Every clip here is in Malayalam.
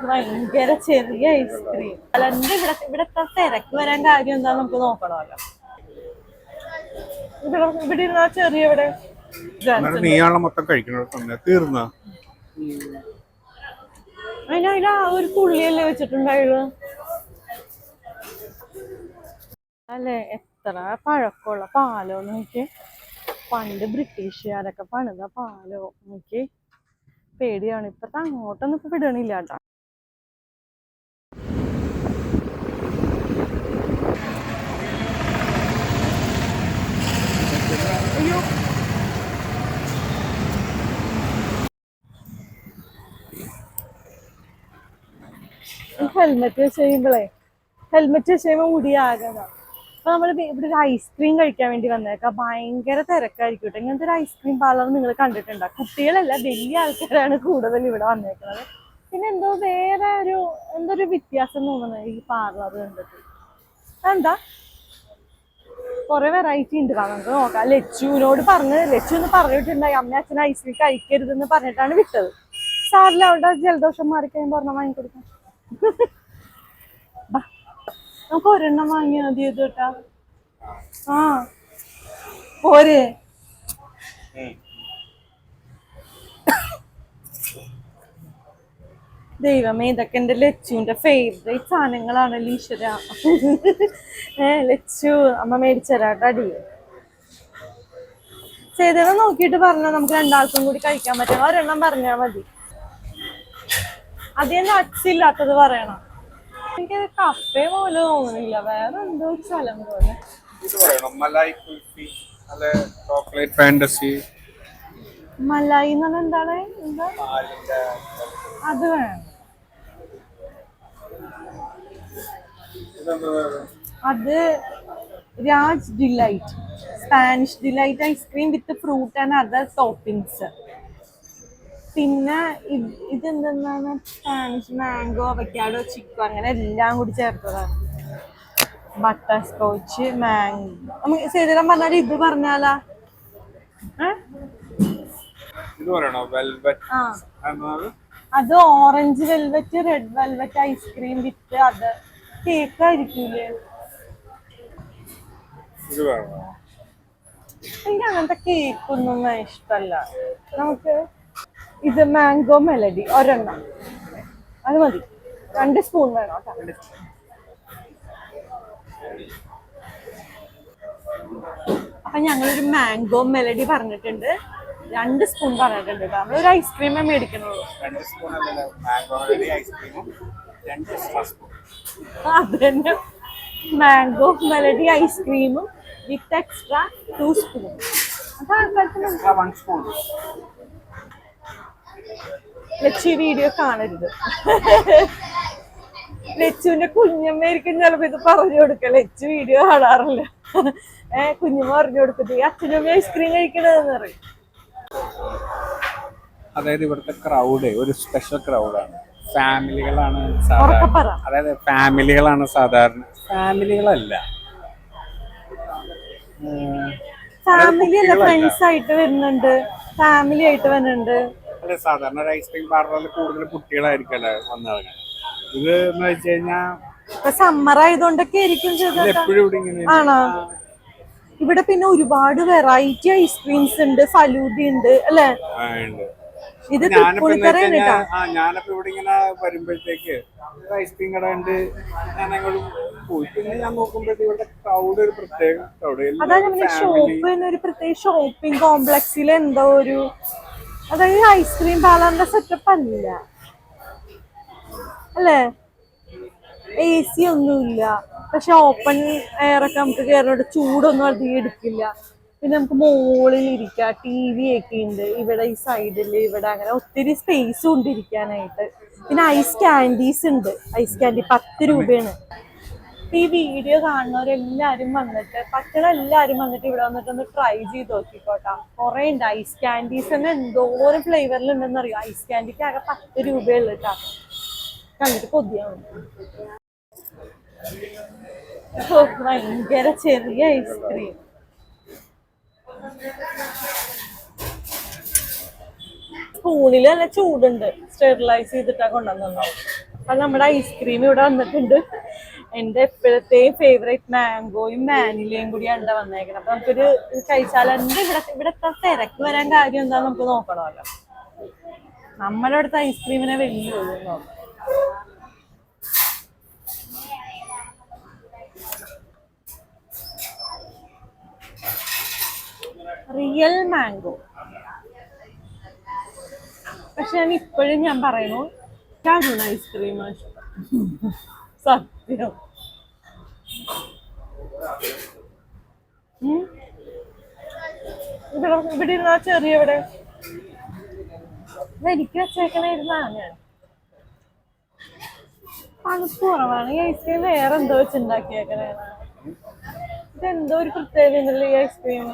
ഭയങ്കര ചെറിയ ഐസ്ക്രീം. അല്ല എന്താ ഇവിടെ തിരക്ക് വരാൻ കാര്യം എന്താ നമുക്ക് നോക്കണമല്ലോ. ഇവിടെ ഇരുന്ന ചെറിയ ഇവിടെ നീയാണോ മൊത്തം കഴിക്കണ തീർന്ന അതിനാ ഒരു തുള്ളിയല്ലേ വെച്ചിട്ടുണ്ടായുള്ളൂ അല്ലെ. എത്ര പഴക്കമുള്ള പാലോ നോക്കി. പണ്ട് ബ്രിട്ടീഷുകാരൊക്കെ പണിത പാലോ നോക്കി. പേടിയാണ്. ഇപ്പത്തെ അങ്ങോട്ടൊന്നും ഇപ്പൊ വിടണില്ല കേട്ടോ. അയ്യോ ഹെൽമെറ്റ് വെച്ച് കഴിയുമ്പോ മുടിയാകണം. അപ്പൊ നമ്മള് ഇവിടെ ഒരു ഐസ്ക്രീം കഴിക്കാൻ വേണ്ടി വന്നേക്കാം. ഭയങ്കര തിരക്കായിരിക്കും കേട്ടോ. ഇങ്ങനത്തെ ഒരു ഐസ്ക്രീം പാർലർ നിങ്ങൾ കണ്ടിട്ടുണ്ടോ? കുട്ടികളല്ല, വലിയ ആൾക്കാരാണ് കൂടുതൽ ഇവിടെ വന്നേക്കുന്നത്. പിന്നെ വേറെ ഒരു വ്യത്യാസം തോന്നുന്നത് ഈ പാർലർ കണ്ടിട്ട്. എന്താ കുറെ വെറൈറ്റി ഉണ്ട്. നമുക്ക് നോക്കാം. ലച്ചുവിനോട് ലച്ചു എന്ന് പറഞ്ഞിട്ടുണ്ടായി അമ്മ അച്ഛൻ ഐസ്ക്രീം കഴിക്കരുതെന്ന് പറഞ്ഞിട്ടാണ് വിട്ടത്. സാറില്ല, അവിടെ ജലദോഷം മാറിക്കഴിയുമ്പോൾ ഒരെണ്ണം വാങ്ങിക്കൊടുക്കാം. നമുക്ക് ഒരെണ്ണം വാങ്ങിയാൽ മതി. ഇത് കേട്ടാ ആ പോരെ. ദൈവമേ, ഇതൊക്കെ എന്റെ ലച്ചുവിന്റെ ഫേവറേറ്റ് സാധനങ്ങളാണല്ലോ ഈശ്വര. ലച്ചു അമ്മ മേടിച്ചരാട്ടോ. അടി ചെയ്തണം നോക്കിയിട്ട് പറഞ്ഞാൽ നമുക്ക് രണ്ടാൾക്കും കൂടി കഴിക്കാൻ പറ്റണം. ഒരെണ്ണം പറഞ്ഞാൽ മതി. അതേ നട്ട്സ് ഇല്ലാത്തത് പറയണം. എനിക്ക് കഫേ പോലെ തോന്നുന്നില്ല, വേറെ എന്തോ സ്ഥലം പോലെ. മലായി എന്ന് പറഞ്ഞാൽ എന്താണ്? അത് വേണം. അത് Raj delight, Spanish delight ice cream with fruit and other toppings. പിന്നെ ഇതെന്താണ്? സ്പാനിഷ് മാംഗോ, അവക്കാഡോ, ചിക്കു, അങ്ങനെ എല്ലാം കൂടി ചേർത്തതാണ്. Butter scotch, mango. നമുക്ക് ശരിയാൻ പറഞ്ഞാൽ ഇത് പറഞ്ഞാലാ അത് orange velvet, red velvet ice cream വിത്ത് അത് കേക്ക് ആയിരിക്കൂലേ? എനിക്ക് അങ്ങനത്തെ കേക്കൊന്നും ഇഷ്ടല്ല. നമുക്ക് ഇത് മാംഗോ മെലഡി ഒരെണ്ണം, അത് മതി. 2 സ്പൂൺ വേണം കേട്ടോ. അപ്പൊ ഞങ്ങളൊരു മാംഗോ മെലഡി പറഞ്ഞിട്ടുണ്ട്, 2 സ്പൂൺ പറഞ്ഞിട്ടുണ്ട്. നമ്മളൊരു ഐസ്ക്രീമേ മേടിക്കണുള്ളൂ. അത് തന്നെ, മാംഗോ മെലഡി ഐസ്ക്രീമും with extra 2 spoon. Lachu video കാണരുത്. ലച്ചുവിന്റെ കുഞ്ഞമ്മയായിരിക്കും ചിലപ്പോ ഇത് പറഞ്ഞു കൊടുക്ക. ലച്ചു വീഡിയോ കാണാറില്ല. കുഞ്ഞമ്മ പറഞ്ഞു കൊടുക്കട്ടെ അച്ഛനും ഐസ്ക്രീം കഴിക്കണെന്ന് പറയും. അതായത് ഇവിടുത്തെ ക്രൗഡ് ഒരു സ്പെഷ്യൽ ക്രൗഡാണ്. ഫാമിലികളാണ് സാധാരണ. ഫാമിലികളല്ല, ഫാമിലി അല്ല, ഫ്രണ്ട്സ് ആയിട്ട് വരുന്നുണ്ട്, ഫാമിലി ആയിട്ട് വരുന്നുണ്ട്. അല്ലെ സാധാരണ ഒരു ഐസ്ക്രീം പാർലറിൽ കൂടുതൽ കുട്ടികളായിരിക്കല്ലേ വന്നിറങ്ങാൻ. ഇത് എന്ന് വെച്ച് കഴിഞ്ഞാൽ സമ്മർ ആയതുകൊണ്ടൊക്കെ ആയിരിക്കും. ആണോ? ഇവിടെ പിന്നെ ഒരുപാട് വെറൈറ്റി ഐസ്ക്രീംസ് ഉണ്ട്, ഫലൂദ ഉണ്ട് അല്ലെ? ഇത് ഞാനിപ്പോ ഇവിടെ ഇങ്ങനെ വരുമ്പോഴത്തേക്ക് ഐസ്ക്രീം കട ഉണ്ട്, ഞാനങ്ങോട്ട് പോയി. പിന്നെ ഞാൻ നോക്കുമ്പോഴത്തേക്ക് ഇവിടെ ക്രൗഡ് ഒരു പ്രത്യേക ക്രൗഡ്. അതാ നമ്മുടെ ഷോപ്പിന് ഒരു പ്രത്യേക ഷോപ്പിംഗ് കോംപ്ലക്സിൽ എന്തോ ഒരു, അതായത് ഐസ്ക്രീം പാർലറിന്റെ സെറ്റപ്പ് അല്ല അല്ലേ? AC ഒന്നുമില്ല, പക്ഷെ ഓപ്പൺ എയർ ഒക്കെ നമുക്ക് കയറുന്നുണ്ട്. ചൂടൊന്നും അധികം എടുക്കില്ല. പിന്നെ നമുക്ക് മുകളിൽ ഇരിക്കാം, TV ഒക്കെ ഉണ്ട് ഇവിടെ ഈ സൈഡിൽ. ഇവിടെ അങ്ങനെ ഒത്തിരി സ്പേസും ഉണ്ട് ഇരിക്കാനായിട്ട്. പിന്നെ ഐസ് ക്യാൻഡീസ് ഉണ്ട്. ഐസ് ക്യാൻഡി 10 രൂപയാണ്. ഈ വീഡിയോ കാണുന്നവരെല്ലാരും വന്നിട്ട്, പറ്റണ എല്ലാരും വന്നിട്ട് ഇവിടെ വന്നിട്ടൊന്ന് ട്രൈ ചെയ്ത് നോക്കിക്കോട്ടാ. കുറെ ഉണ്ട് ഐസ് ക്യാൻഡീസ് തന്നെ. എന്തോരം ഫ്ലേവറിലുണ്ടെന്ന് അറിയോ? ഐസ് ക്യാൻഡിക്ക് ആകെ 10 രൂപയുള്ളൂ കേട്ടാ. കണ്ടിട്ട് കൊതിയാവും. ഭയങ്കര ചെറിയ ഐസ്ക്രീം. സ്പൂണിൽ നല്ല ചൂടുണ്ട്, സ്റ്റെറിലൈസ് ചെയ്തിട്ടാ കൊണ്ടുവന്നു. അപ്പൊ നമ്മുടെ ഐസ്ക്രീം ഇവിടെ വന്നിട്ടുണ്ട്. എന്റെ എപ്പോഴത്തെയും ഫേവറേറ്റ് മാംഗോയും വാനിലയും കൂടിയാണ് വന്നേക്കുന്നത്. അപ്പൊ നമുക്കൊരു കഴിച്ചാൽ എന്താ ഇവിടെ എത്ര തിരക്ക് വരാൻ കാര്യം എന്താ നമുക്ക് നോക്കണമല്ലോ. നമ്മുടെ അടുത്ത് ഐസ്ക്രീമിനെ വലിയ നോക്കാം. Real mango. പക്ഷെ ഞാൻ പറയുന്നു കാജുണ് ഐസ്ക്രീം സത്യം. ഇവിടെ ഇരുന്ന ചെറിയ ഇവിടെ എനിക്ക് വെച്ചേക്കണായിരുന്നാണ് ഞാൻ. തണുപ്പ് കുറവാണ്. ഈ ഐസ്ക്രീം വേറെ എന്തോ വെച്ചുണ്ടാക്കിയേക്കണേ. ഇതെന്തോ ഒരു പ്രത്യേകത ഉണ്ടല്ലോ ഈ ഐസ്ക്രീം.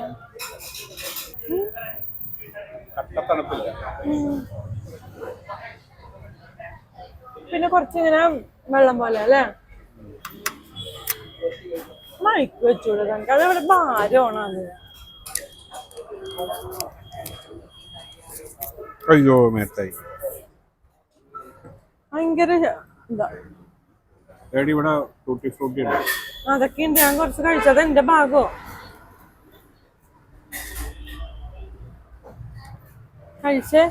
പിന്നെ കുറച്ചിങ്ങനെ വെള്ളം പോലെ അല്ലേ. മൈക്ക് വെച്ചൂടെ നമുക്ക്? അതവിടെ ഭാരമാണ് അത്. അയ്യോ മേത്തായി ഭയങ്കര ഇതാ. ഇവിടെ ടൂട്ടി ഫ്രൂട്ടി ഉണ്ട്. അതൊക്കെ ഉണ്ട്. ഞാൻ കുറച്ച് കഴിച്ചത് എന്റെ ഭാഗോ. കഴിച്ചേ.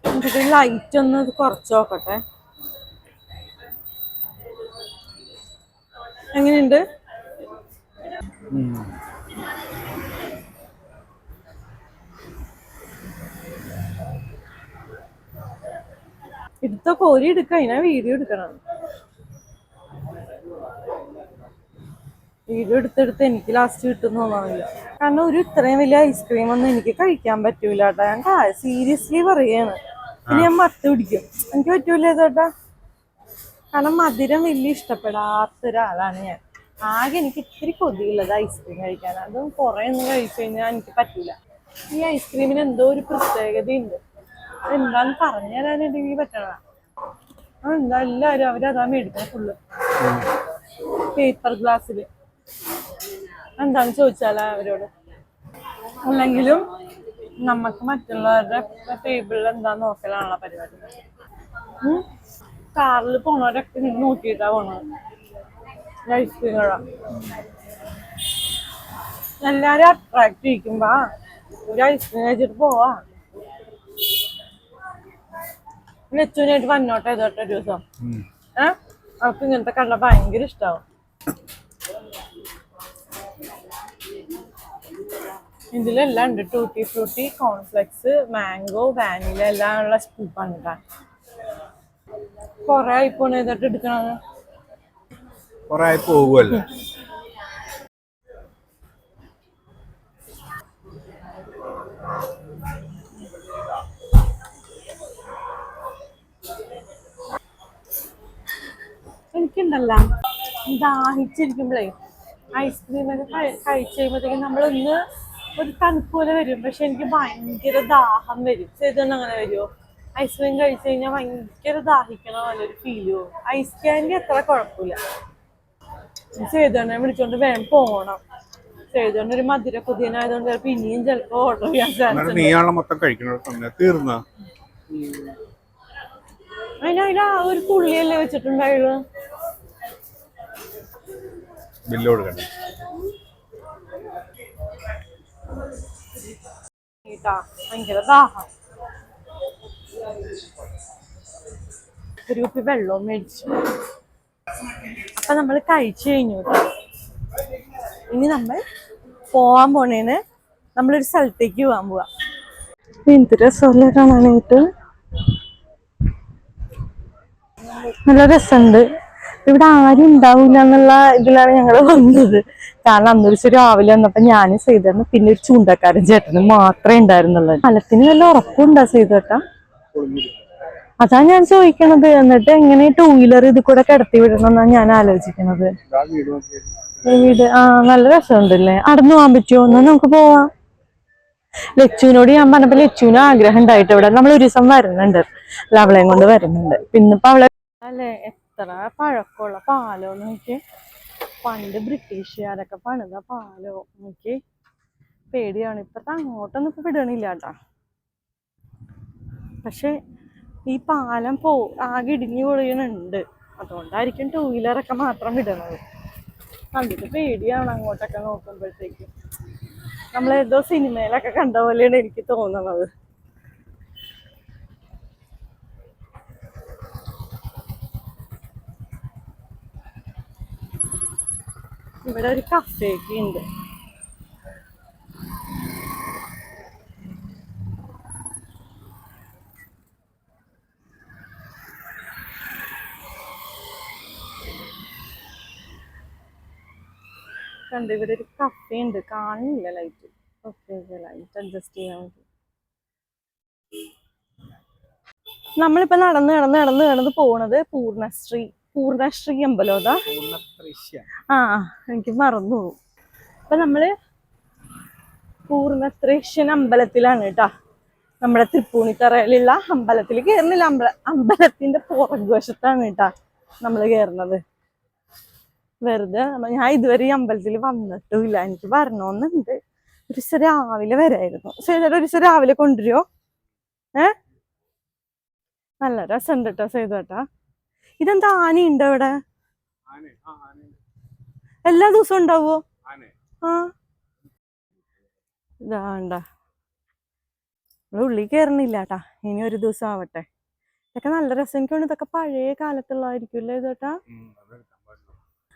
എന്നിട്ട് ലൈറ്റ് ഒന്ന് കുറച്ച് നോക്കട്ടെ എങ്ങനെയുണ്ട്. എടുത്ത കോരി എടുക്ക. അതിനാ വീഡിയോ എടുക്കണം. വീഡിയോ എടുത്തെടുത്ത് എനിക്ക് ലാസ്റ്റ് കിട്ടുന്ന തോന്നാനില്ല. കാരണം ഒരു ഇത്രയും വലിയ ഐസ്ക്രീം ഒന്നും എനിക്ക് കഴിക്കാൻ പറ്റൂല കേട്ടാ. ഞാൻ സീരിയസ്ലി പറയാണ്. പിന്നെ ഞാൻ മത്ത് പിടിക്കും. എനിക്ക് പറ്റൂല ചേട്ടാ. കാരണം മധുരം വലിയ ഇഷ്ടപ്പെടാത്ത ഒരാളാണ് ഞാൻ. ആകെ എനിക്ക് ഇത്തിരി കൊതിയുള്ളത് ഐസ്ക്രീം കഴിക്കാൻ. അതും കുറെ ഒന്നും കഴിച്ചു കഴിഞ്ഞാൽ എനിക്ക് പറ്റൂല. ഈ ഐസ്ക്രീമിന് എന്തോ ഒരു പ്രത്യേകതയുണ്ട്. എന്താന്ന് പറഞ്ഞു തരാനുണ്ടെങ്കിൽ പറ്റണ. എന്താ എല്ലാരും അവരതാ മേടിക്കണം ഫുള്ള് പേപ്പർ ഗ്ലാസ്സില്. എന്താന്ന് ചോദിച്ചാലാ അവരോട്. അല്ലെങ്കിലും നമുക്ക് മറ്റുള്ളവരുടെ ടേബിളിൽ എന്താ നോക്കലാണുള്ള പരിപാടി. കാറിൽ പോണവരൊക്കെ നോക്കിയിട്ടാ പോണത് ഐസ്ക്രീം കട. എല്ലാരും അട്രാക്ട് ചെയ്യിക്കുമ്പോ ഒരു ഐസ്ക്രീം കഴിച്ചിട്ട് പോവാ. നെച്ചുനായിട്ട് വന്നോട്ടെ ഇതോട്ടെ ഒരു ദിവസം. അവർക്ക് ഇങ്ങനത്തെ കണ്ട ഭയങ്കര ഇഷ്ടാവും. ഇതിലെല്ലാം ഉണ്ട്. Tutti Frooti, cornflakes, mango, vanilla എല്ലാം ഉള്ള സ്കൂപ്പാണ് കേട്ടോ. കൊറേ ആയിപ്പോണ് ഇതൊട്ട് എടുക്കണത്. കൊറേ ആയി പോകുമല്ലോ. എനിക്കുണ്ടല്ല ദാഹിച്ചിരിക്കുമ്പോഴേ ഐസ്ക്രീമൊക്കെ കഴിച്ചു കഴിയുമ്പോഴത്തേക്കും നമ്മളൊന്ന് ഒരു തണുപ്പ് പോലെ വരും. പക്ഷെ എനിക്ക് ഭയങ്കര ദാഹം വരും. ചെയ്തൊന്നും അങ്ങനെ വരുമോ? ഐസ്ക്രീം കഴിച്ചു കഴിഞ്ഞാൽ ഭയങ്കര ദാഹിക്കണ പോലെ ഒരു ഫീൽ പോകും. ഐസ് ക്യാൻഡി അത്ര കുഴപ്പമില്ല. ചെയ്തോണ്ടെ വിളിച്ചോണ്ട് വേഗം പോകണം. ചെയ്തോണ്ട് ഒരു മധുര കൊതിയനായതുകൊണ്ട് ചിലപ്പോ ഇനിയും ചിലപ്പോ ഓർഡർ ചെയ്യാൻ ചാൻസ്. അതിനാ ഒരു തുള്ളിയല്ലേ വെച്ചിട്ടുണ്ടായുള്ളൂ. ഭയങ്കര ദാഹം. ഒരു കുപ്പി വെള്ളവും മേടിച്ചു. അപ്പൊ നമ്മൾ കഴിച്ചു കഴിഞ്ഞു. ഇനി നമ്മൾ പോവാൻ പോണേന് നമ്മളൊരു സ്ഥലത്തേക്ക് പോവാൻ പോവാ. എന്ത് രസമല്ലേ കാണാനായിട്ട്. നല്ല രസമുണ്ട്. ഇവിടെ ആരും ഉണ്ടാവില്ല എന്നുള്ള ഇതിലാണ് ഞങ്ങൾ വന്നത്. കാരണം അന്ന് ദിവസം രാവിലെ വന്നപ്പോ ഞാനും ചെയ്തേട്ടന് പിന്നെ ഒരു ചൂണ്ടക്കാരൻ ചേട്ടനും മാത്രമേ ഉണ്ടായിരുന്നുള്ളൂ. സ്ഥലത്തിന് വല്ല ഉറപ്പുണ്ടാ ചെയ്തേട്ടാ? അതാ ഞാൻ ചോദിക്കണത്. എന്നിട്ട് എങ്ങനെ ടൂ വീലർ ഇത് കൂടെ കിടത്തി വിടണമെന്നാണ് ഞാൻ ആലോചിക്കണത്. വീട് നല്ല രസമുണ്ടല്ലേ. അടന്നു പോകാൻ പറ്റുമോ? എന്നാ നമുക്ക് പോവാം. ലച്ചുവിനോട് ഞാൻ പറഞ്ഞപ്പോ ലച്ചുവിന് ആഗ്രഹം ഉണ്ടായിട്ട് ഇവിടെ നമ്മൾ ഒരു ദിവസം വരുന്നുണ്ട്. അവളെയും കൊണ്ട് വരുന്നുണ്ട്. പിന്നിപ്പോ അവളെ അല്ലെ എത്ര പഴക്കമുള്ള പാലോ നോക്കി. പണ്ട് ബ്രിട്ടീഷുകാരൊക്കെ പണിത പാലോ നോക്കി. പേടിയാണ്. ഇപ്പത്തെ അങ്ങോട്ടൊന്നും ഇപ്പൊ വിടണില്ല കേട്ടാ. പക്ഷെ ഈ പാലം ആകെ ഇടിഞ്ഞു പൊളിയുന്നുണ്ട്. അതുകൊണ്ടായിരിക്കും ടൂ വീലറൊക്കെ മാത്രം വിടണത്. കണ്ടിട്ട് പേടിയാണ് അങ്ങോട്ടൊക്കെ നോക്കുമ്പോഴത്തേക്കും. നമ്മളേതോ സിനിമയിലൊക്കെ കണ്ട പോലെയാണ് എനിക്ക് തോന്നുന്നത്. ഇവിടെ ഒരു കഫേയൊക്കെ ഉണ്ട്. കണ്ട് ഇവിടെ ഒരു കഫേ ഉണ്ട്. കാണുന്നില്ല ലൈറ്റ്. ഓക്കെ, ലൈറ്റ് അഡ്ജസ്റ്റ് ചെയ്യാൻ മതി. നമ്മളിപ്പോ നടന്ന് പോണത് പൂർണ്ണശ്രീ അമ്പലം. അതാ ആ എനിക്ക് മറന്നു പോകും. അപ്പൊ നമ്മള് പൂർണ്ണത്രേശ്വരൻ അമ്പലത്തിലാണ് കേട്ടാ. നമ്മുടെ തൃപ്പൂണിത്തറയിലുള്ള അമ്പലത്തിൽ കയറുന്നില്ല, അമ്പലത്തിന്റെ പുറകുവശത്താണ് കേട്ടാ നമ്മള് കയറുന്നത്. വെറുതെ ഞാൻ ഇതുവരെ ഈ അമ്പലത്തിൽ വന്നിട്ടുമില്ല. എനിക്ക് വരണമെന്നുണ്ട്. ഒരു ദിവസം രാവിലെ വരായിരുന്നു. സേതേട്ടാ ഒരു ദിവസം രാവിലെ കൊണ്ടുവരുമോ? നല്ല രസമുണ്ട് കേട്ടോ സേതുവേട്ടാ. ഇതെന്താ ആനയുണ്ടോ ഇവിടെ? എല്ലാ ദിവസവും ഉണ്ടാവോ? ആ ഇതാണ്ട ഉള്ളിൽ കയറണില്ല കേട്ടാ. ഇനി ഒരു ദിവസം ആവട്ടെ. ഇതൊക്കെ നല്ല രസം. എനിക്ക് തോന്നുന്നു ഇതൊക്കെ പഴയ കാലത്തുള്ളതായിരിക്കുമല്ലേ ഇതേട്ടാ.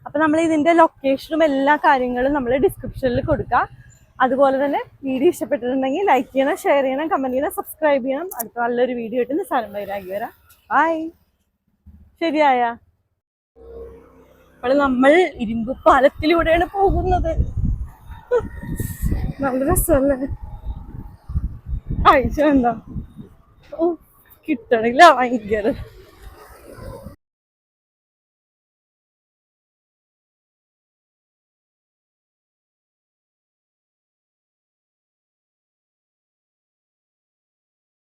അപ്പൊ നമ്മൾ ഇതിന്റെ ലൊക്കേഷനും എല്ലാ കാര്യങ്ങളും നമ്മൾ ഡിസ്ക്രിപ്ഷനിൽ കൊടുക്കാം. അതുപോലെ തന്നെ വീഡിയോ ഇഷ്ടപ്പെട്ടിട്ടുണ്ടെങ്കിൽ ലൈക്ക് ചെയ്യണം, ഷെയർ ചെയ്യണം, കമന്റ് ചെയ്യണം, സബ്സ്ക്രൈബ് ചെയ്യണം. അടുത്ത നല്ലൊരു വീഡിയോ ആയിട്ട് നിസ്സാരം വൈരാഗി വരാം. ബൈ. ശരിയായ അപ്പോൾ നമ്മൾ ഇരുമ്പ് പാലത്തിലൂടെയാണ് പോകുന്നത്. നല്ല രസമല്ലേ? കാഴ്ച എന്താ? ഓ കിട്ടണില്ല ഭയങ്കര